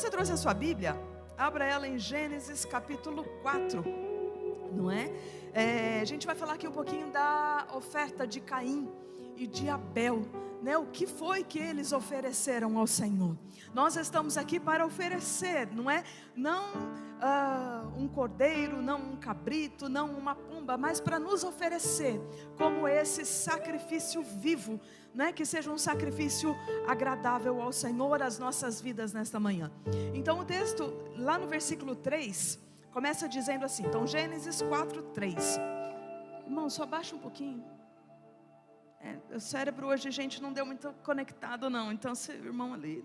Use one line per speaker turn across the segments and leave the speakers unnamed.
você trouxe a sua Bíblia, abra ela em Gênesis capítulo 4, não é? A gente vai falar aqui um pouquinho da oferta de Caim e de Abel, né? O que foi que eles ofereceram ao Senhor? Nós estamos aqui para oferecer, não é? Não um cordeiro, não um cabrito, não uma pomba, mas para nos oferecer como esse sacrifício vivo, né? Que seja um sacrifício agradável ao Senhor, as nossas vidas nesta manhã. Então o texto lá no versículo 3 começa dizendo assim, então Gênesis 4:3. Irmão, só abaixa um pouquinho. O cérebro hoje, gente, não deu muito conectado não, então esse irmão ali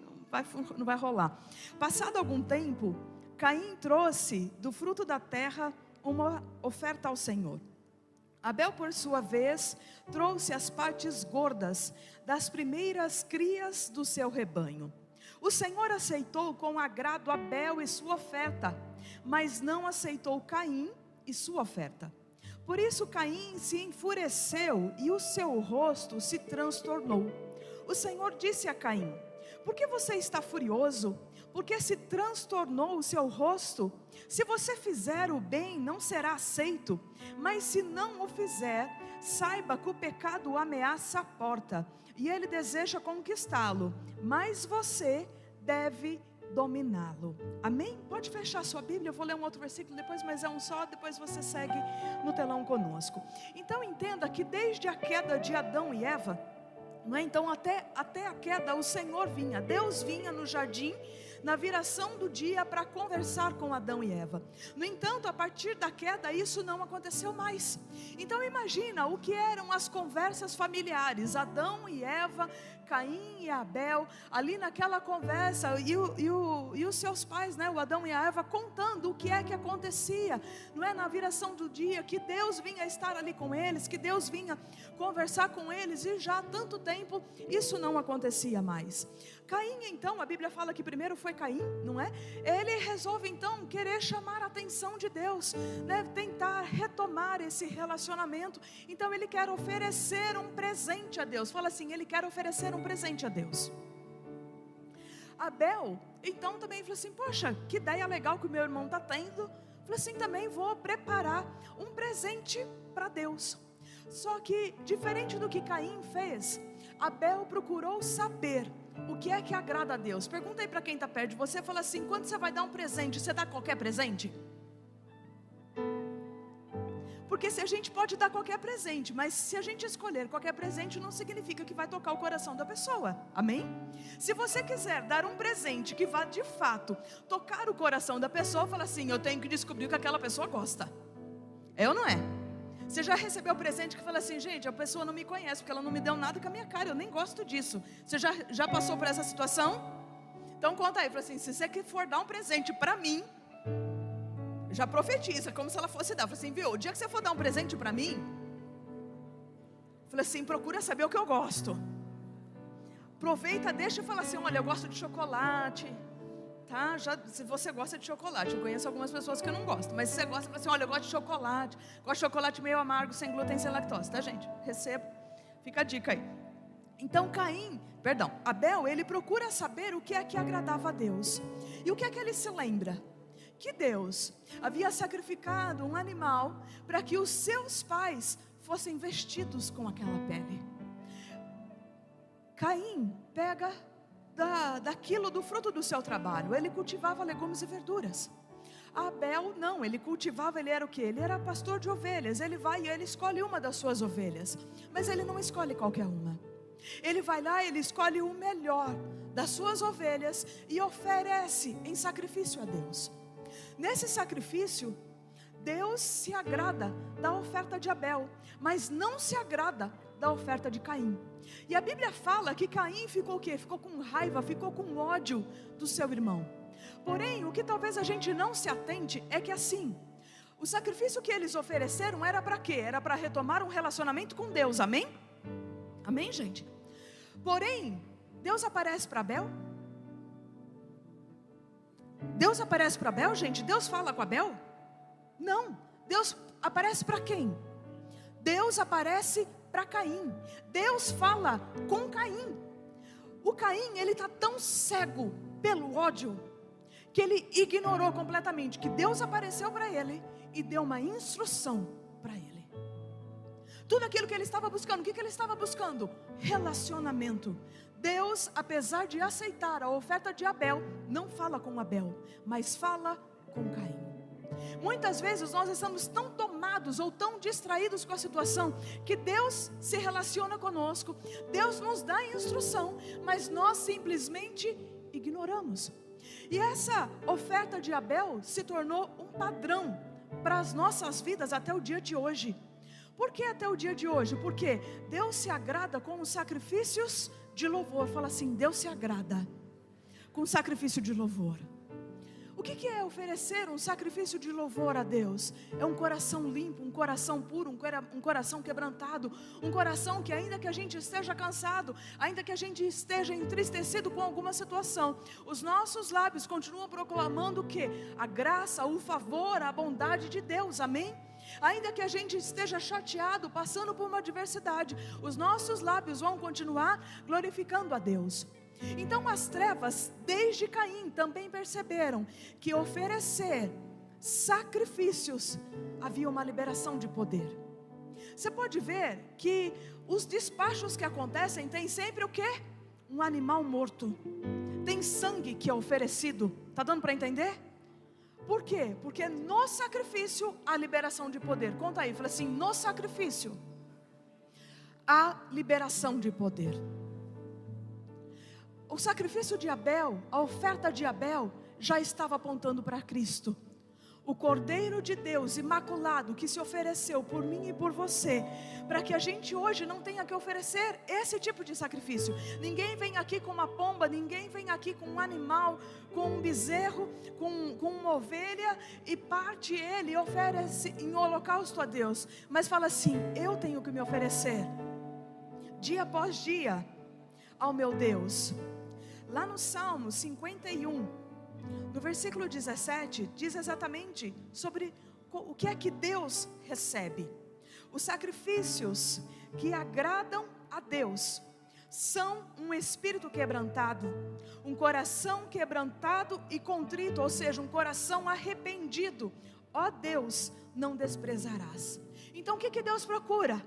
não vai rolar. Passado algum tempo, Caim trouxe do fruto da terra uma oferta ao Senhor. Abel, por sua vez, trouxe as partes gordas das primeiras crias do seu rebanho. O Senhor aceitou com agrado Abel e sua oferta, mas não aceitou Caim e sua oferta. Por isso Caim se enfureceu e o seu rosto se transtornou. O Senhor disse a Caim: por que você está furioso? Porque se transtornou o seu rosto? Se você fizer o bem, não será aceito, mas se não o fizer, saiba que o pecado o ameaça a porta, e ele deseja conquistá-lo, mas você deve dominá-lo. Amém? Pode fechar sua Bíblia, eu vou ler um outro versículo depois, mas é um só, depois você segue no telão conosco. Então entenda que desde a queda de Adão e Eva, não é? Então até a queda o Senhor vinha, Deus vinha no jardim, na viração do dia, para conversar com Adão e Eva. No entanto, a partir da queda, isso não aconteceu mais. Então imagina o que eram as conversas familiares, Adão e Eva, Caim e Abel, ali naquela conversa, e os seus pais, né, o Adão e a Eva, contando o que é que acontecia, não é, na viração do dia, que Deus vinha estar ali com eles, que Deus vinha conversar com eles, e já há tanto tempo, isso não acontecia mais. Caim, então, a Bíblia fala que primeiro foi Caim, não é? Ele resolve então querer chamar a atenção de Deus, né? Tentar retomar esse relacionamento. Então ele quer oferecer um presente a Deus. Fala assim, ele quer oferecer um presente a Deus. Abel, então também falou assim, poxa, que ideia legal que o meu irmão está tendo. Falei assim, também vou preparar um presente para Deus. Só que, diferente do que Caim fez, Abel procurou saber o que é que agrada a Deus. Pergunta aí para quem está perto de você, fala assim, quando você vai dar um presente, você dá qualquer presente? Porque se a gente pode dar qualquer presente, mas se a gente escolher qualquer presente, não significa que vai tocar o coração da pessoa, amém? Se você quiser dar um presente que vá de fato tocar o coração da pessoa, fala assim, eu tenho que descobrir o que aquela pessoa gosta. É ou não é? Você já recebeu presente que fala assim, gente, a pessoa não me conhece, porque ela não me deu nada com a minha cara, eu nem gosto disso. Você já passou por essa situação? Então conta aí, fala assim, se você for dar um presente para mim, já profetiza, como se ela fosse dar. Fala assim, viu, o dia que você for dar um presente para mim, fala assim, procura saber o que eu gosto. Aproveita, deixa e fala assim, olha, eu gosto de chocolate, tá? Se você gosta de chocolate, eu conheço algumas pessoas que eu não gosto, mas se você gosta, fala assim, olha, eu gosto de chocolate meio amargo, sem glúten, sem lactose, tá, gente? Receba, fica a dica aí. Então Abel, ele procura saber o que é que agradava a Deus. E o que é que ele se lembra? Que Deus havia sacrificado um animal para que os seus pais fossem vestidos com aquela pele. Caim pega daquilo, do fruto do seu trabalho. Ele cultivava legumes e verduras. Abel não, ele cultivava, ele era o quê? Ele era pastor de ovelhas. Ele vai e ele escolhe uma das suas ovelhas, mas ele não escolhe qualquer uma. Ele vai lá, ele escolhe o melhor das suas ovelhas e oferece em sacrifício a Deus. Nesse sacrifício, Deus se agrada da oferta de Abel, mas não se agrada da oferta de Caim. E a Bíblia fala que Caim ficou o quê? Ficou com raiva, ficou com ódio do seu irmão. Porém, o que talvez a gente não se atente é que assim, o sacrifício que eles ofereceram era para quê? Era para retomar um relacionamento com Deus, amém? Amém, gente? Porém, Deus aparece para Abel? Deus aparece para Abel, gente? Deus fala com Abel? Não, Deus aparece para quem? Deus aparece para Caim. Deus fala com Caim. O Caim, ele está tão cego pelo ódio, que ele ignorou completamente, que Deus apareceu para ele e deu uma instrução para ele. Tudo aquilo que ele estava buscando, o que ele estava buscando? Relacionamento. Deus, apesar de aceitar a oferta de Abel, não fala com Abel, mas fala com Caim. Muitas vezes nós estamos tão tomados ou tão distraídos com a situação, que Deus se relaciona conosco, Deus nos dá instrução, mas nós simplesmente ignoramos. E essa oferta de Abel se tornou um padrão para as nossas vidas até o dia de hoje. Por que até o dia de hoje? Porque Deus se agrada com os sacrifícios de louvor. Fala assim, Deus se agrada com sacrifício de louvor. O que é oferecer um sacrifício de louvor a Deus? É um coração limpo, um coração puro, um coração quebrantado, um coração que ainda que a gente esteja cansado, ainda que a gente esteja entristecido com alguma situação, os nossos lábios continuam proclamando o quê? A graça, o favor, a bondade de Deus, amém? Ainda que a gente esteja chateado, passando por uma adversidade, os nossos lábios vão continuar glorificando a Deus. Então as trevas, desde Caim, também perceberam que oferecer sacrifícios havia uma liberação de poder. Você pode ver que os despachos que acontecem tem sempre o quê? Um animal morto. Tem sangue que é oferecido. Está dando para entender? Por quê? Porque no sacrifício há liberação de poder. Conta aí, fala assim, no sacrifício há liberação de poder. O sacrifício de Abel, a oferta de Abel, já estava apontando para Cristo. O Cordeiro de Deus imaculado que se ofereceu por mim e por você, para que a gente hoje não tenha que oferecer esse tipo de sacrifício. Ninguém vem aqui com uma pomba, ninguém vem aqui com um animal, com um bezerro, com uma ovelha e parte ele e oferece em holocausto a Deus. Mas fala assim, eu tenho que me oferecer dia após dia ao meu Deus. Lá no Salmo 51, no versículo 17, diz exatamente sobre o que é que Deus recebe. Os sacrifícios que agradam a Deus são um espírito quebrantado, um coração quebrantado e contrito, ou seja, um coração arrependido. Ó Deus, não desprezarás. Então o que Deus procura?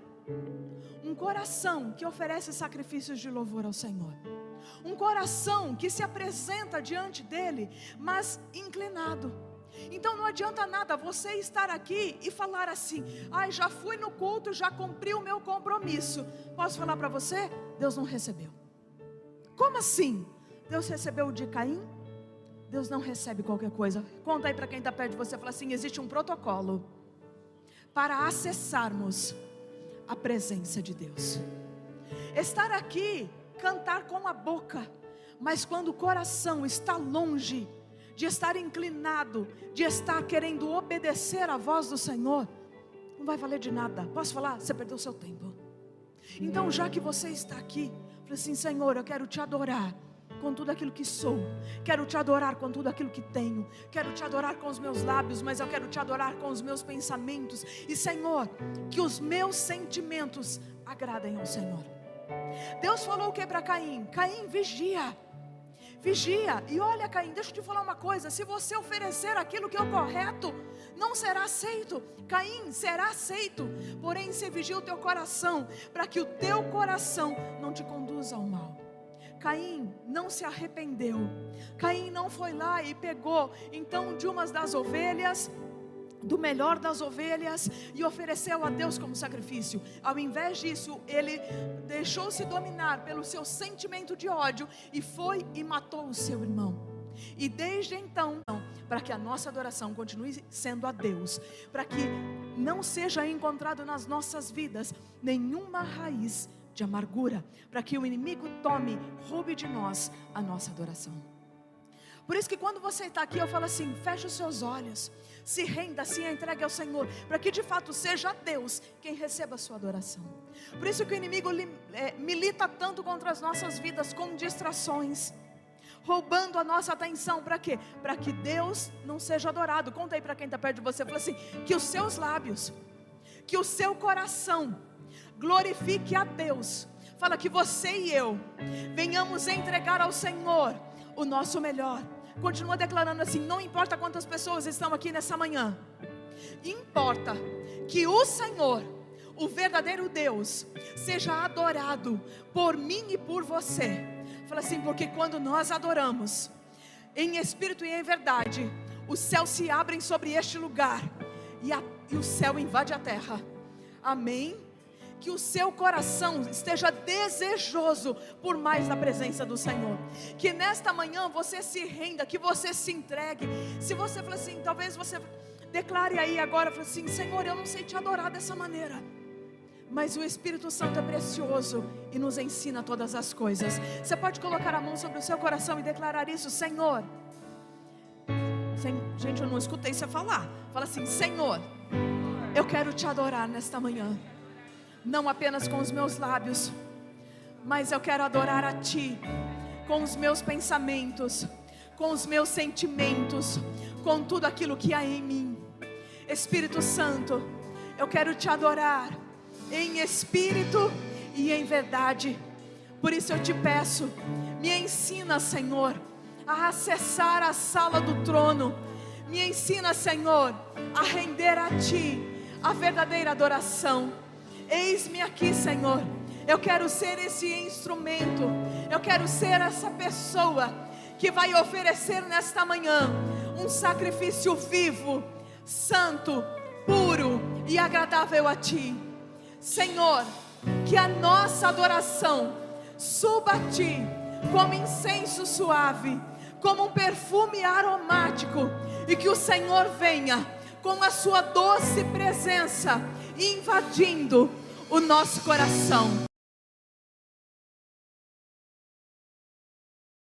Um coração que oferece sacrifícios de louvor ao Senhor. Um coração que se apresenta diante dele, mas inclinado. Então não adianta nada você estar aqui e falar assim, já fui no culto, já cumpri o meu compromisso. Posso falar para você? Deus não recebeu. Como assim? Deus recebeu de Caim? Deus não recebe qualquer coisa. Conta aí para quem está perto de você, fala assim, existe um protocolo para acessarmos a presença de Deus. Estar aqui, cantar com a boca, mas quando o coração está longe de estar inclinado, de estar querendo obedecer à voz do Senhor, não vai valer de nada. Posso falar? Você perdeu seu tempo. Então já que você está aqui, fala assim, Senhor, eu quero te adorar com tudo aquilo que sou, quero te adorar com tudo aquilo que tenho, quero te adorar com os meus lábios, mas eu quero te adorar com os meus pensamentos, e Senhor, que os meus sentimentos agradem ao Senhor. Deus falou o que para Caim? Caim, vigia, e olha Caim, deixa eu te falar uma coisa, se você oferecer aquilo que é o correto, não será aceito. Caim, será aceito, porém você vigia o teu coração, para que o teu coração não te conduza ao mal. Caim não se arrependeu, Caim não foi lá e pegou então de umas das ovelhas, do melhor das ovelhas, e ofereceu a Deus como sacrifício. Ao invés disso, ele deixou-se dominar pelo seu sentimento de ódio e foi e matou o seu irmão. E desde então, para que a nossa adoração continue sendo a Deus, para que não seja encontrado nas nossas vidas nenhuma raiz de amargura, para que o inimigo roube de nós a nossa adoração. Por isso que quando você está aqui, eu falo assim, feche os seus olhos, se renda, se entregue ao Senhor, para que de fato seja Deus quem receba a sua adoração. Por isso que o inimigo milita tanto contra as nossas vidas com distrações, roubando a nossa atenção. Para quê? Para que Deus não seja adorado. Conta aí para quem está perto de você, fala assim, que os seus lábios, que o seu coração glorifique a Deus. Fala que você e eu venhamos entregar ao Senhor o nosso melhor, Continua declarando assim: não importa quantas pessoas estão aqui nessa manhã, importa que o Senhor, o verdadeiro Deus, seja adorado por mim e por você. Fala assim: porque quando nós adoramos em espírito e em verdade, os céus se abrem sobre este lugar e o céu invade a terra. Amém? Que o seu coração esteja desejoso por mais da presença do Senhor. Que nesta manhã você se renda, que você se entregue. Se você fala assim, talvez você declare aí agora, fala assim: Senhor, eu não sei te adorar dessa maneira, mas o Espírito Santo é precioso e nos ensina todas as coisas. Você pode colocar a mão sobre o seu coração e declarar isso: Senhor. Gente, eu não escutei você falar. Fala assim: Senhor, eu quero te adorar nesta manhã, não apenas com os meus lábios, mas eu quero adorar a Ti com os meus pensamentos, com os meus sentimentos, com tudo aquilo que há em mim. Espírito Santo, eu quero te adorar em espírito e em verdade. Por isso eu te peço, me ensina, Senhor, a acessar a sala do trono. Me ensina, Senhor, a render a Ti a verdadeira adoração. Eis-me aqui, Senhor. Eu quero ser esse instrumento. Eu quero ser essa pessoa que vai oferecer nesta manhã um sacrifício vivo, santo, puro e agradável a Ti. Senhor, que a nossa adoração suba a Ti como incenso suave, como um perfume aromático, e que o Senhor venha com a sua doce presença invadindo o nosso coração.